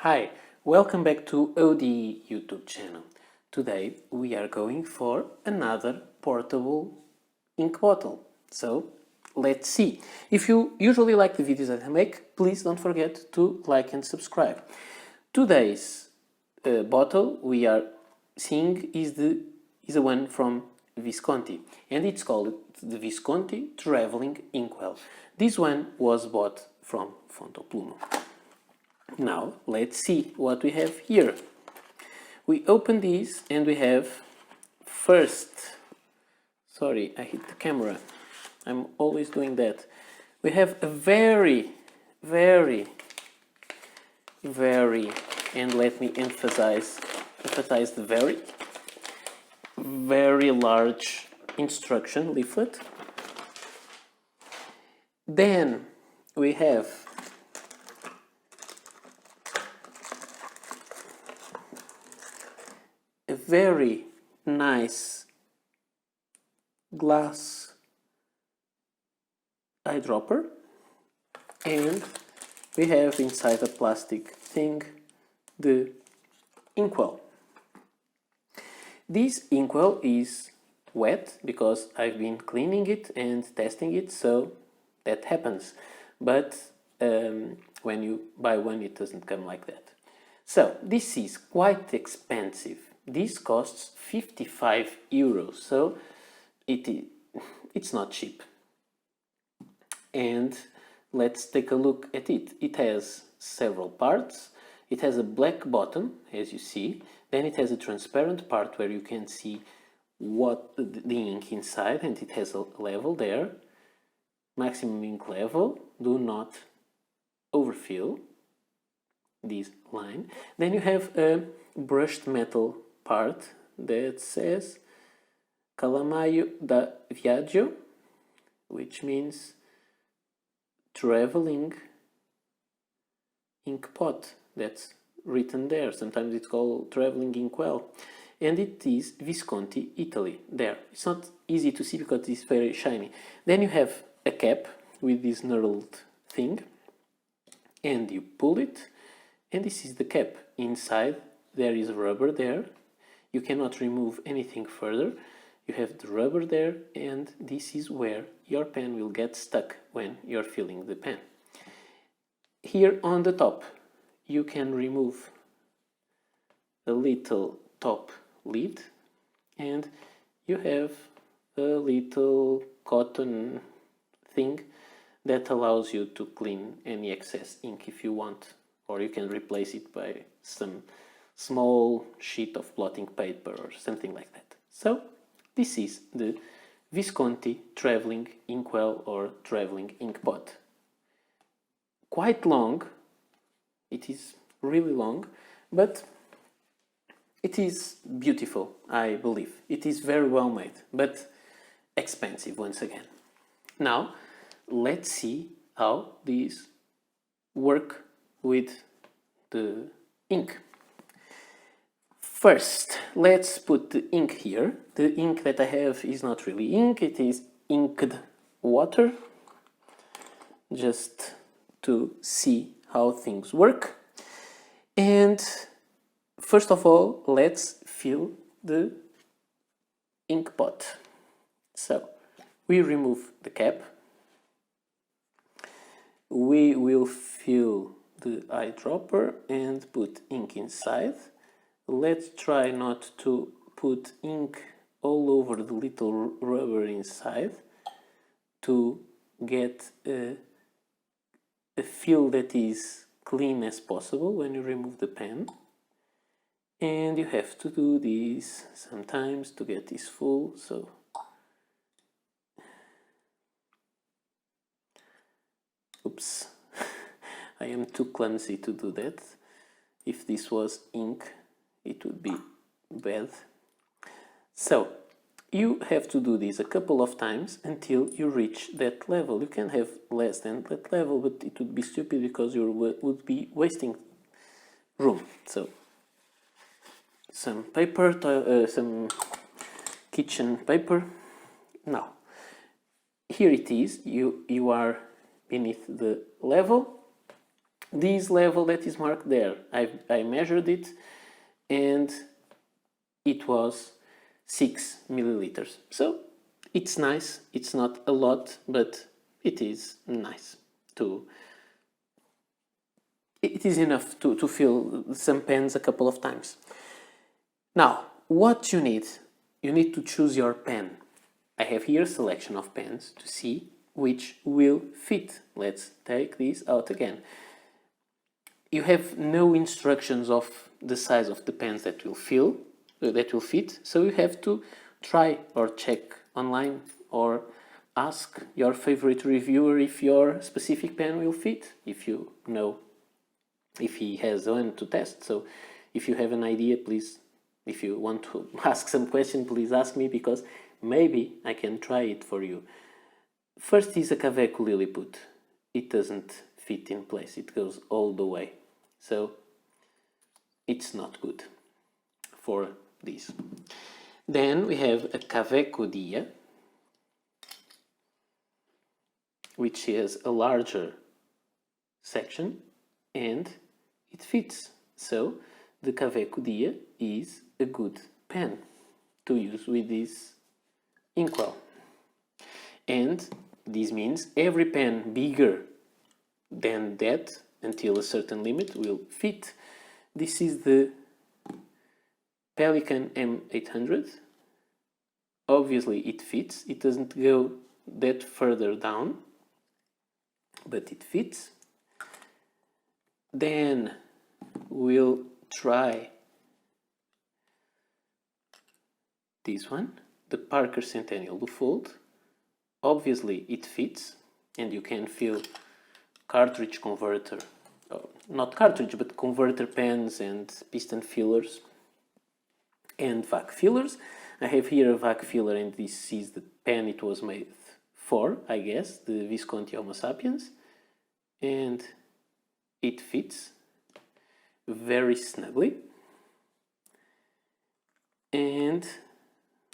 Hi, welcome back to ODE YouTube channel. Today we are going for another portable ink bottle. So let's see. If you usually like the videos that I make, please don't forget to like and subscribe. Today's bottle we are seeing is the one from Visconti, and it's called the Visconti Travelling Inkwell. This one was bought from Fontoplumo. Now let's see what we have here. We open these and we have first, sorry, I hit the camera, I'm always doing that. We have a very, and let me emphasize the very large instruction leaflet. Then we have a very nice glass eyedropper, and we have inside a plastic thing the Inkwell. This Inkwell is wet because I've been cleaning it and testing it, so that happens. But when you buy one, it doesn't come like that. So this is quite expensive. This costs 55 euros, so it's not cheap. And let's take a look at it. It has several parts. It has a black bottom, as you see. Then it has a transparent part where you can see what the ink inside, and it has a level there. Maximum ink level. Do not overfill this line. Then you have a brushed metal part that says Calamaio da Viaggio, which means traveling ink pot. That's written there. Sometimes it's called traveling inkwell, and it is Visconti, Italy. There, it's not easy to see because it's very shiny. Then you have a cap with this knurled thing, and you pull it, and this is the cap. Inside there is rubber there. You cannot remove anything further. You have the rubber there, and this is where your pen will get stuck when you're filling the pen. Here on the top you can remove a little top lid, and you have a little cotton thing that allows you to clean any excess ink if you want, or you can replace it by some small sheet of blotting paper or something like that. So this is the Visconti Travelling Inkwell or Travelling Ink Pot. Quite long, it is really long, but it is beautiful, I believe. It is very well made, but expensive once again. Now, let's see how these work with the ink. First, let's put the ink here. The ink that I have is not really ink, it is inked water, just to see how things work. And first of all, let's fill the ink pot. So, we remove the cap. We will fill the eyedropper and put ink inside. Let's try not to put ink all over the little rubber inside to get a feel that is clean as possible when you remove the pen. And you have to do this sometimes to get this full, so oops, I am too clumsy to do that. If this was ink, it would be bad. So you have to do this a couple of times until you reach that level. You can have less than that level, but it would be stupid because you would be wasting room. So some paper, some kitchen paper. Now here it is. You are beneath the level. this level that is marked there, I measured it and it was 6 milliliters. So it's nice, it's not a lot, but it is nice to... It is enough to fill some pens a couple of times. Now, what you need to choose your pen. I have here a selection of pens to see which will fit. Let's take this out again. You have no instructions of the size of the pens that will fit, so you have to try or check online or ask your favorite reviewer if your specific pen will fit, if you know, if he has one to test. So if you have an idea, please, if you want to ask some question, please ask me, because maybe I can try it for you. First is a Kaweco Lilliput. It doesn't fit in place, it goes all the way, so it's not good for this. Then we have a Kaweco Dia, which has a larger section and it fits. So the Kaweco Dia is a good pen to use with this Inkwell. And this means every pen bigger than that, until a certain limit, will fit. This is the Pelikan M800. Obviously it fits, it doesn't go that further down, but it fits. Then we'll try this one, the Parker Centennial Dufold. Obviously it fits, and you can fill cartridge converter, not cartridge but converter pens and piston fillers and vac fillers. I have here a vac filler, and this is the pen it was made for, I guess, the Visconti Homo Sapiens, and it fits very snugly. And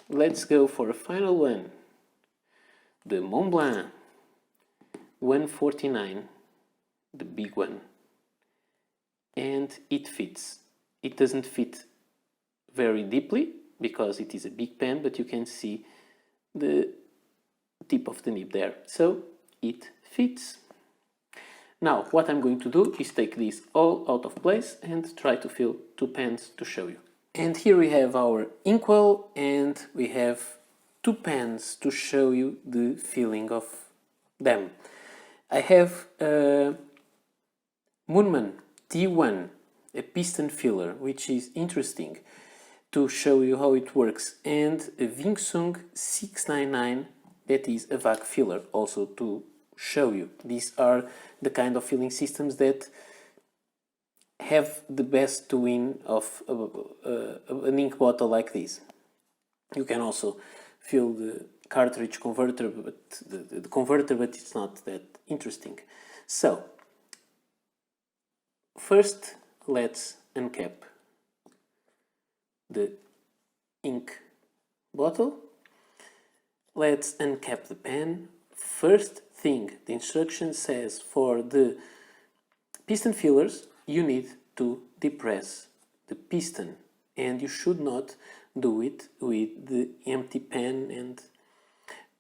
let's go for a final one, the Montblanc 149, the big one, and it fits. It doesn't fit very deeply because it is a big pen, but you can see the tip of the nib there, so it fits. Now what I'm going to do is take this all out of place and try to fill two pens to show you. And here we have our Inkwell, and we have two pens to show you the filling of them. I have a Moonman T1, a piston filler, which is interesting to show you how it works, and a Vingsung 699, that is a vac filler, also to show you. These are the kind of filling systems that have the best to win of an ink bottle like this. You can also fill the cartridge converter, but the converter, but it's not that interesting. So first let's uncap the ink bottle. Let's uncap the pen. First thing, the instruction says for the piston fillers you need to depress the piston, and you should not do it with the empty pen, and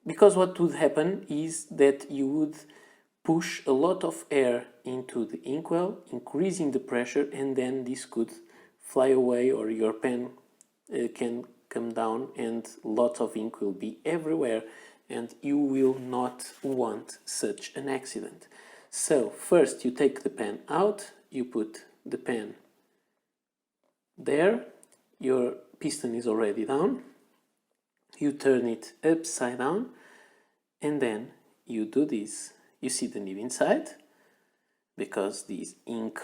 because what would happen is that you would push a lot of air into the inkwell, increasing the pressure, and then this could fly away, or your pen can come down and lots of ink will be everywhere, and you will not want such an accident. So first you take the pen out, you put the pen there, your piston is already down, you turn it upside down, and then you do this. You see the nib inside, because this ink,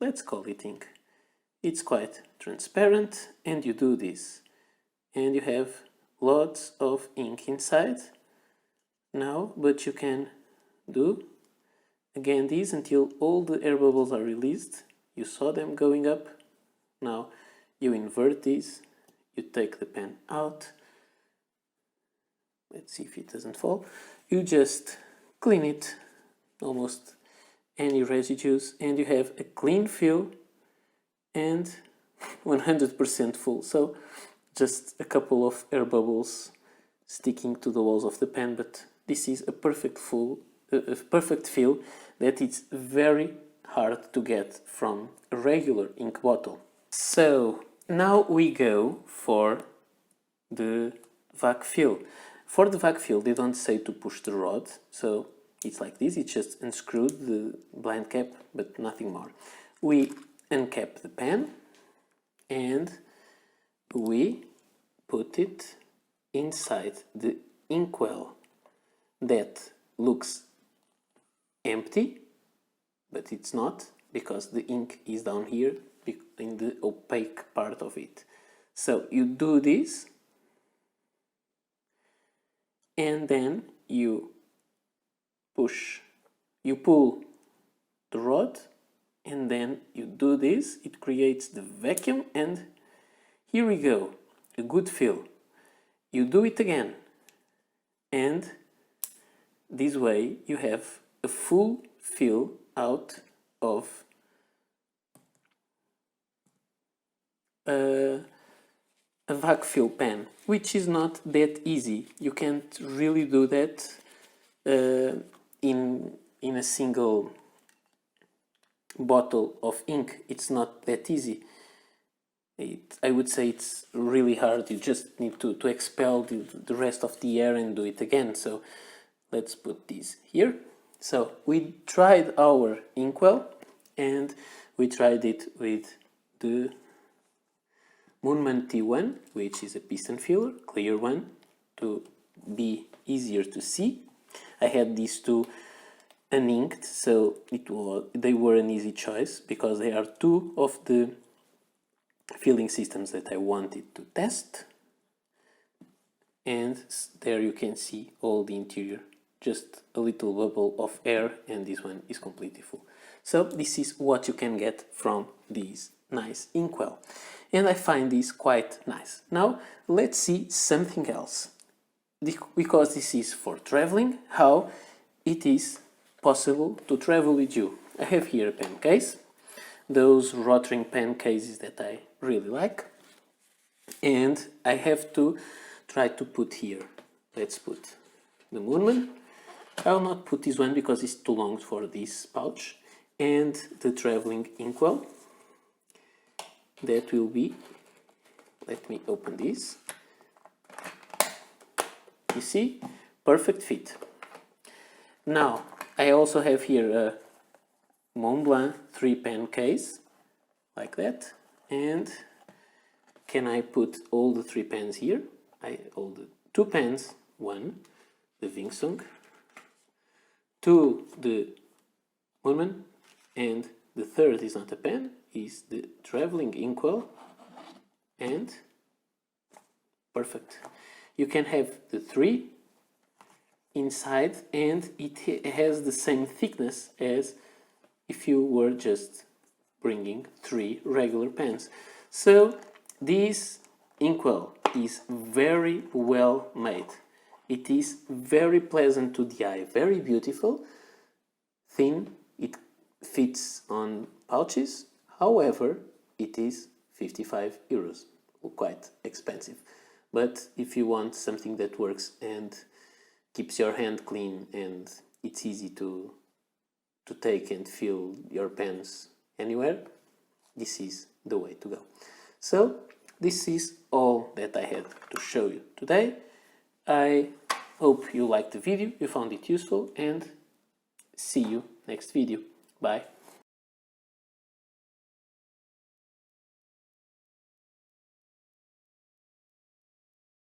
let's call it ink, it's quite transparent, and you do this, and you have lots of ink inside now, but you can do again this until all the air bubbles are released. You saw them going up. Now you invert this, you take the pen out, let's see if it doesn't fall, you just clean it almost any residues, and you have a clean fill and 100% full. So just a couple of air bubbles sticking to the walls of the pen, but this is a perfect fill that it's very hard to get from a regular ink bottle. So now we go for the vac fill. For the vac fill, they don't say to push the rod, so it's like this. It's just unscrewed the blind cap, but nothing more. We uncap the pen and we put it inside the inkwell that looks empty, but it's not, because the ink is down here in the opaque part of it. So you do this, and then you pull the rod, and then you do this. It creates the vacuum, and here we go, a good fill. You do it again, and this way you have a full fill out of a vac fill pen, which is not that easy. You can't really do that in a single bottle of ink. It's not that easy. I would say it's really hard. You just need to expel the rest of the air and do it again. So let's put this here. So we tried our inkwell, and we tried it with the Moonman T1, which is a piston filler, clear one, to be easier to see. I had these two uninked, so they were an easy choice, because they are two of the filling systems that I wanted to test. And there you can see all the interior, just a little bubble of air, and this one is completely full. So this is what you can get from this nice inkwell, and I find this quite nice. Now let's see something else, because this is for traveling, how it is possible to travel with you. I have here a pen case, those rotring pen cases that I really like, and I have to try to put here. Let's put the Moonman. I'll not put this one because it's too long for this pouch, and the traveling inkwell. That will be, let me open this. You see, perfect fit. Now I also have here a Mont Blanc 3-pen case, like that. And can I put all the 3 pens here? All the 2 pens, one, the Visconti, 2, the Moonman, and the third is not a pen, is the traveling inkwell, and perfect. You can have the 3 inside, and it has the same thickness as if you were just bringing 3 regular pens. So this inkwell is very well made. It is very pleasant to the eye, very beautiful, thin, it fits on pouches. However, it is 55 euros, quite expensive. But if you want something that works and keeps your hand clean, and it's easy to take and fill your pens anywhere, this is the way to go. So this is all that I had to show you today. I hope you liked the video, you found it useful, and see you next video. Bye.